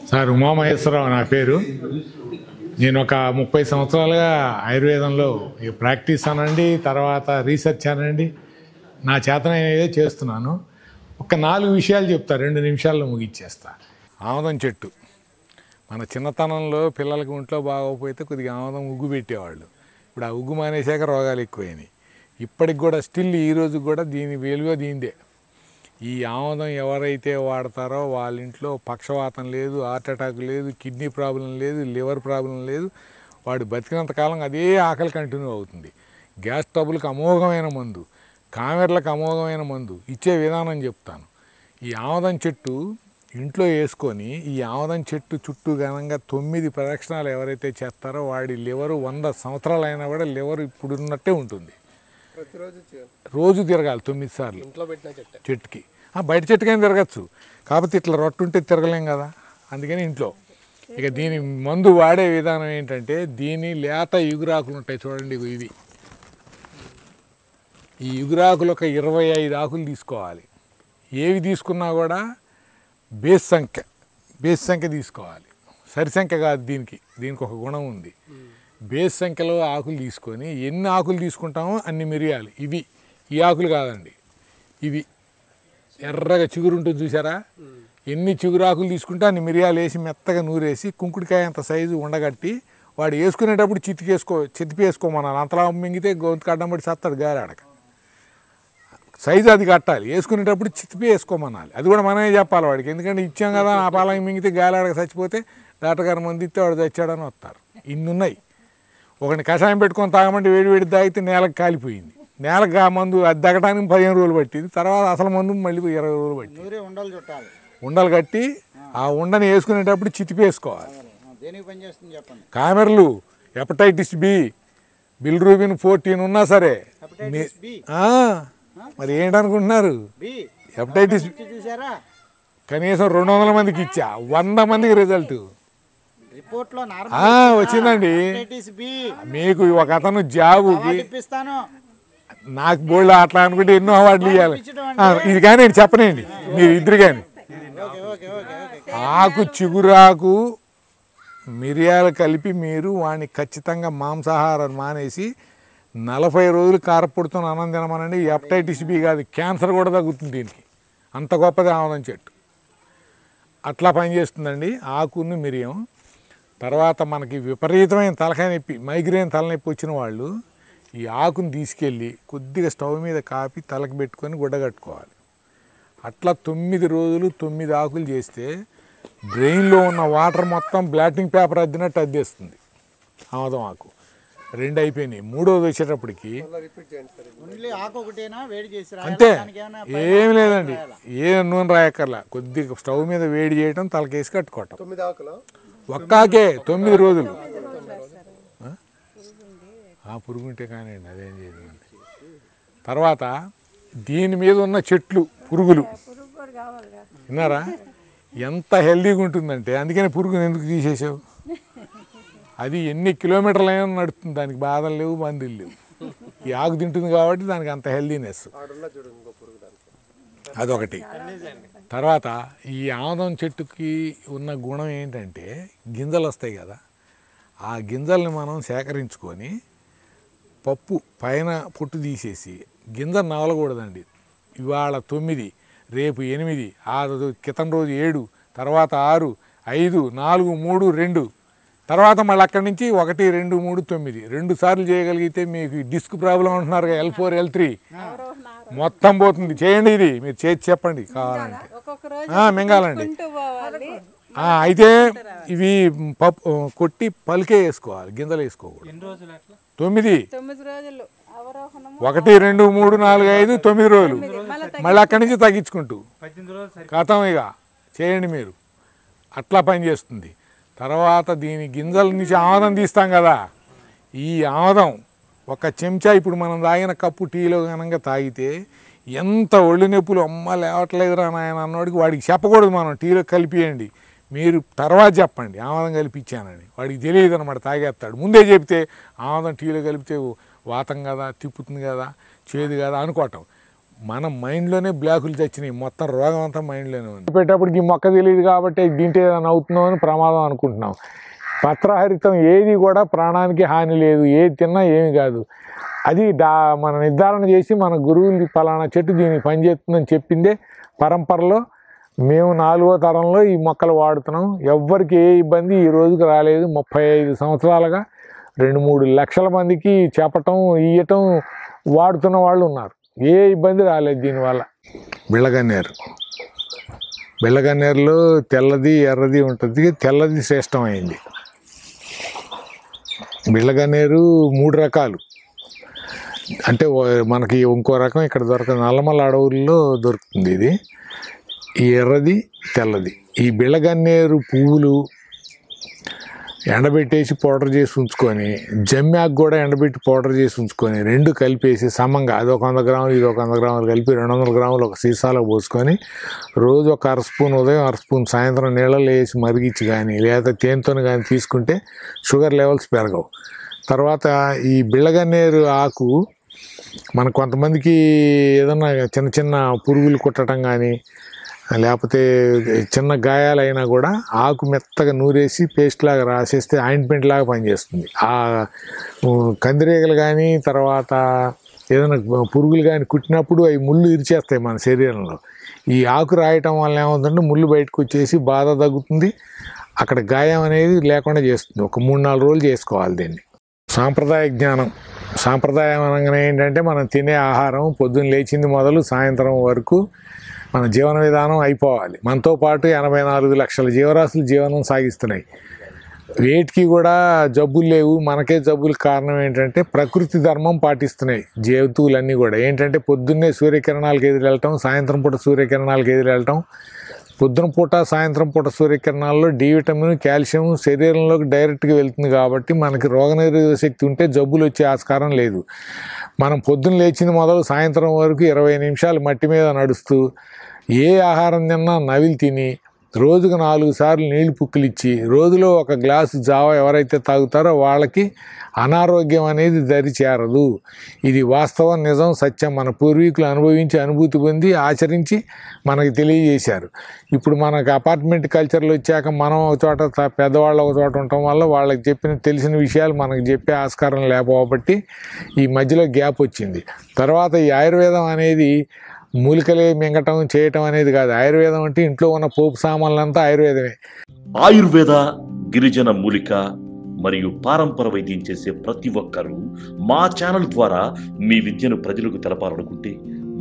Sir Umamaheswararao నా పేరు. నేను ఒక 30 సంవత్సరాలుగా ఆయుర్వేదంలో ప్రాక్టీస్ అనండి, తర్వాత రీసెర్చ్ అనండి, నా చేతనైనదే చేస్తున్నాను. ఒక 4 విషయాలు చెప్తా, 2 నిమిషాల్లో ముగిచ్చేస్తా. ఆముదం చెట్టు మన చిన్నతనంలో పిల్లలకి ఒంట్లో బాగోకపోతే కొద్దిగా ఆముదం ఉగ్గు పెట్టేవాళ్ళు. ఇప్పుడు ఆ ఉగ్గు మానేశాక రోగాలు ఎక్కువైనాయి. ఇప్పటికి కూడా స్టిల్ ఈరోజు కూడా దీని విలువ దీందే. ఈ ఆముదం ఎవరైతే వాడతారో వాళ్ళ ఇంట్లో పక్షవాతం లేదు, హార్ట్ అటాక్ లేదు, కిడ్నీ ప్రాబ్లం లేదు, లివర్ ప్రాబ్లం లేదు. వాడు బతికినంతకాలం అదే ఆకలి కంటిన్యూ అవుతుంది. గ్యాస్ ట్రబుల్కి అమోఘమైన మందు, కామెర్లకు అమోఘమైన మందు ఇచ్చే విధానం చెప్తాను. ఈ ఆముదం చెట్టు ఇంట్లో వేసుకొని ఈ ఆముదం చెట్టు చుట్టూ ఘనంగా 9 ప్రదక్షిణాలు ఎవరైతే చేస్తారో వాడి లివరు 100 సంవత్సరాలు అయినా కూడా లివర్ ఇప్పుడున్నట్టే ఉంటుంది. రోజు తిరగాలి 9 సార్లు చెట్టుకి. బయట చెట్టుకైనా తిరగచ్చు, కాకపోతే ఇట్లా రొట్టుంటే తిరగలేం కదా, అందుకని ఇంట్లో. ఇక దీని మందు వాడే విధానం ఏంటంటే, దీని లేత యుగురాకులు ఉంటాయి చూడండి, ఇవి ఈ యుగురాకులు ఒక 25 ఆకులు తీసుకోవాలి. ఏవి తీసుకున్నా కూడా బేస్ సంఖ్య తీసుకోవాలి, సరి సంఖ్య కాదు. దీనికి ఒక గుణం ఉంది. బేస్ సంఖ్యలో ఆకులు తీసుకొని ఎన్ని ఆకులు తీసుకుంటామో అన్ని మిరియాలు. ఈ ఆకులు కాదండి, ఇవి ఎర్రగా చిగురు ఉంటుంది చూసారా, ఎన్ని చిగురు ఆకులు తీసుకుంటే అన్ని మిరియాలు వేసి మెత్తగా నూరేసి కుంకుడికాయ అంత సైజు ఉండగట్టి వాడు వేసుకునేటప్పుడు చితిపేసుకోమనాలి. అంతలా మింగితే గొంతుకు అడ్డం పడి సత్తాడు గారాడక. సైజు అది కట్టాలి, వేసుకునేటప్పుడు చితిపి వేసుకోమనాలి. అది కూడా మనమే చెప్పాలి వాడికి, ఎందుకంటే ఇచ్చాం కదా ఆ పాలకి మింగితే గాలాడక చచ్చిపోతే డాక్టర్ గారు మంది ఇస్తే వాడు చచ్చాడని వస్తారు. ఇన్ని ఉన్నాయి. ఒకటి కషాయం పెట్టుకొని తాగమంటే వేడి తాగితే నేలకు కాలిపోయింది. నేలకు ఆ మందు అది తగ్గడానికి 15 రోజులు పట్టింది. తర్వాత అసలు మందు మళ్ళీ 20 రోజులు పట్టింది. ఉండలు కట్టి ఆ ఉండని వేసుకునేటప్పుడు చితిపేసుకోవాలి. కామెర్లు, హెపటైటిస్ బి, బిల్రూబిన్ 14 ఉన్నా సరే మరి ఏంటనుకుంటున్నారు, హెపటైటిస్ కనీసం 200 మందికి ఇచ్చా, 100 మందికి రిజల్ట్ వచ్చిందండి. మీకు ఒక అతను జాబుకి నాకు బోల్డ్ అట్లా అనుకుంటే ఎన్నో అవార్డులు ఇవ్వాలి. ఇది కానీ నేను చెప్పనండి, మీరు ఇద్దరు కానీ ఆకు చిగురాకు మిరియాలు కలిపి మీరు వాడిని ఖచ్చితంగా మాంసాహారం మానేసి 40 రోజులు కారపొడితో అన్నం తినమనండి. హెపటైటిస్ బి కాదు, క్యాన్సర్ కూడా తగ్గుతుంది దీనికి. అంత గొప్పది ఆముదం చెట్టు. అట్లా పనిచేస్తుందండి ఆకుని మిరియం. తర్వాత మనకి విపరీతమైన తలకాయ నొప్పి, మైగ్రేన్ తలనొప్పి వచ్చిన వాళ్ళు ఈ ఆకుని తీసుకెళ్ళి కొద్దిగా స్టవ్ మీద కాపి తలకు పెట్టుకొని గుడ్డ కట్టుకోవాలి. అట్లా 9 రోజులు 9 ఆకులు చేస్తే బ్రెయిన్లో ఉన్న వాటర్ మొత్తం బ్లాటింగ్ పేపర్ అద్దినట్టు అద్దేస్తుంది ఆముదం ఆకు. 2 అయిపోయినాయి. 3వది వచ్చేటప్పటికి అంతే, ఏం లేదండి, ఏ నూనె రాయక్కర్లా. కొద్దిగా స్టవ్ మీద వేడి చేయటం, తలకేసి కట్టుకోవటం. ఒక్కాకే 9 రోజులు. పురుగుంటే కానివ్వండి, అదేం చేయదండి. తర్వాత దీని మీద ఉన్న చెట్లు పురుగులు విన్నారా, ఎంత హెల్దీగా ఉంటుందంటే, అందుకని పురుగుని ఎందుకు తీసేసావు? అది ఎన్ని కిలోమీటర్లైనా నడుస్తుంది, దానికి బాధలు లేవు, మందులు లేవు. ఈ ఆకు తింటుంది కాబట్టి దానికి అంత హెల్దీనెస్. అదొకటి. తర్వాత ఈ ఆముదం చెట్టుకి ఉన్న గుణం ఏంటంటే, గింజలు వస్తాయి కదా, ఆ గింజల్ని మనం సేకరించుకొని పప్పు పైన పొట్టు తీసేసి గింజ నవలకూడదండి. ఇవాళ 9, రేపు 8, ఆ క్రితం రోజు 7, తర్వాత 6, 5, 4, 3, 2, తర్వాత మళ్ళీ అక్కడి నుంచి 1, 2, 3, 9 2 సార్లు చేయగలిగితే మీకు డిస్క్ ప్రాబ్లం అంటున్నారు కదా, L4, L3 మొత్తం పోతుంది. చేయండి, ఇది మీరు చేసి చెప్పండి కావాలంటే మింగాలండి. అయితే ఇవి పప్పు కొట్టి పలికే వేసుకోవాలి, గింజలు వేసుకోకూడదు. 9, 1, 2, 3, 4, 5, 9 రోజులు, మళ్ళీ అక్కడి నుంచి తగ్గించుకుంటూ కథం ఇక చేయండి మీరు. అట్లా పనిచేస్తుంది. తర్వాత దీని గింజల నుంచి ఆముదం తీస్తాం కదా, ఈ ఆముదం ఒక చెంచా ఇప్పుడు మనం తాగిన కప్పు టీలో కనుక తాగితే ఎంత ఒళ్ళు నొప్పులు, అమ్మ లేవట్లేదురా నాయన అన్నవాడికి వాడికి చెప్పకూడదు మనం టీలో కలిపియండి, మీరు తర్వాత చెప్పండి ఆముదం కలిపిచ్చానని. వాడికి తెలియదు అనమాట, తాగేస్తాడు. ముందే చెప్తే ఆముదం టీలో కలిపితే వాతం కదా, తిప్పుతుంది కదా, చేదు కదా అనుకోవటం. మన మైండ్లోనే బ్లాకులు చచ్చినాయి, మొత్తం రోగం అంతా మైండ్లోనే ఉంది. పెట్టేటప్పటికి ఈ మొక్క తెలియదు కాబట్టి దీంట్లో ఏదైనా అవుతుందో అని ప్రమాదం అనుకుంటున్నాం. పత్రహరితం ఏది కూడా ప్రాణానికి హాని లేదు, ఏది తిన్నా ఏమి కాదు. అది మన నిర్ధారణ చేసి మన గురువులు పలానా చెట్టు దీనికి పనిచేస్తుందని చెప్పిందే పరంపరలో మేము 4వ తరంలో ఈ మొక్కలు వాడుతున్నాం. ఎవ్వరికి ఏ ఇబ్బంది ఈ రోజుకి రాలేదు. 35 సంవత్సరాలుగా 2-3 లక్షల మందికి చెప్పటం ఇయ్యటం వాడుతున్న వాళ్ళు ఉన్నారు. ఏ ఇబ్బంది రాలేదు దీనివల్ల. బిళ్ళగన్నేరులో తెల్లది ఎర్రది ఉంటుంది. తెల్లది శ్రేష్టమైంది. బిళ్ళగన్నేరు 3 రకాలు. అంటే మనకి ఇంకో రకం ఇక్కడ దొరకదు, నల్లమల్ల అడవుల్లో దొరుకుతుంది ఇది. ఈ ఎర్రది తెల్లది. ఈ బిళ్ళగన్నేరు పువ్వులు ఎండబెట్టేసి పౌడర్ చేసి ఉంచుకొని, జమ్యాకు కూడా ఎండబెట్టి పౌడర్ చేసి ఉంచుకొని 2 కలిపేసి సమంగా అది ఒక 100 గ్రాములు ఇది ఒక 100 గ్రాములు కలిపి 200 గ్రాములు ఒక సీసాలో పోసుకొని రోజు ఒక 1/2 స్పూన్ ఉదయం 1/2 స్పూన్ సాయంత్రం నీళ్ళలో వేసి మరిగించి కానీ లేదా తేనెతో కానీ తీసుకుంటే షుగర్ లెవెల్స్ పెరగవు. తర్వాత ఈ బిళ్ళగన్నేరు ఆకు మన కొంతమందికి ఏదన్నా చిన్న చిన్న పురుగులు కుట్టడం కానీ లేకపోతే చిన్న గాయాలైనా కూడా ఆకు మెత్తగా నూరేసి పేస్ట్ లాగా రాసేస్తే ఆయింట్మెంట్ లాగా పనిచేస్తుంది. ఆ కందిరీగలు కానీ తర్వాత ఏదైనా పురుగులు కానీ కుట్టినప్పుడు అవి ముళ్ళు ఇరిచేస్తాయి మన శరీరంలో. ఈ ఆకు రాయటం వల్ల ఏమవుతుందంటే ముళ్ళు బయటకు వచ్చేసి బాధ తగ్గుతుంది, అక్కడ గాయం అనేది లేకుండా చేస్తుంది. ఒక 3-4 రోజులు చేసుకోవాలి దీన్ని. సాంప్రదాయ జ్ఞానం. సాంప్రదాయం అనగానే ఏంటంటే మనం తినే ఆహారం పొద్దున్న లేచింది మొదలు సాయంత్రం వరకు మన జీవన విధానం అయిపోవాలి. మనతో పాటు 84 లక్షల జీవరాశులు జీవనం సాగిస్తున్నాయి. వేటికి కూడా జబ్బులు లేవు. మనకే జబ్బులకు కారణం ఏంటంటే ప్రకృతి ధర్మం పాటిస్తున్నాయి జంతువులన్నీ కూడా. ఏంటంటే పొద్దున్నే సూర్యకిరణాలకు ఎదురు వెళ్ళటం, సాయంత్రం పూట సూర్యకిరణాలకు ఎదురు వెళ్ళటం. పొద్దున పూట సాయంత్రం పూట సూర్యకిరణాల్లో డి విటమిన్ కాల్షియం శరీరంలోకి డైరెక్ట్గా వెళ్తుంది కాబట్టి మనకి రోగనిరోధక శక్తి ఉంటే జబ్బులు వచ్చే ఆస్కారం లేదు. మనం పొద్దున్న లేచింది మొదలు సాయంత్రం వరకు 20 నిమిషాలు మట్టి మీద నడుస్తూ ఏ ఆహారం తిన్నా నవిలి తిని రోజుకు 4 సార్లు నీళ్లు పుక్కిలిచ్చి రోజులో 1 గ్లాసు జావ ఎవరైతే తాగుతారో వాళ్ళకి అనారోగ్యం అనేది దరి చేరదు. ఇది వాస్తవం, నిజం, సత్యం. మన పూర్వీకులు అనుభవించి అనుభూతి పొంది ఆచరించి మనకి తెలియజేశారు. ఇప్పుడు మనకు అపార్ట్మెంట్ కల్చర్లు వచ్చాక మనం ఒక చోట పెద్దవాళ్ళు ఒక చోట ఉండటం వల్ల వాళ్ళకి తెలిసిన విషయాలు మనకు చెప్పే ఆస్కారం లేకపోబట్టి ఈ మధ్యలో గ్యాప్ వచ్చింది. తర్వాత ఈ ఆయుర్వేదం అనేది మూలికలే మింగటం చేయటం అనేది కాదు. ఆయుర్వేదం అంటే ఇంట్లో ఉన్న పోపు సామాన్లంతా ఆయుర్వేదమే. ఆయుర్వేద, గిరిజన మూలిక మరియు పారంపర వైద్యం చేసే ప్రతి ఒక్కరూ మా ఛానల్ ద్వారా మీ విద్యను ప్రజలకు తెలపాలనుకుంటే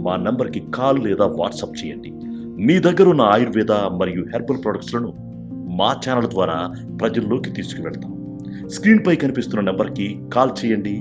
మా నంబర్కి కాల్ లేదా వాట్సాప్ చేయండి. మీ దగ్గర ఉన్న ఆయుర్వేద మరియు హెర్బల్ ప్రొడక్ట్స్లను మా ఛానల్ ద్వారా ప్రజల్లోకి తీసుకువెళ్తాం. స్క్రీన్పై కనిపిస్తున్న నెంబర్కి కాల్ చేయండి.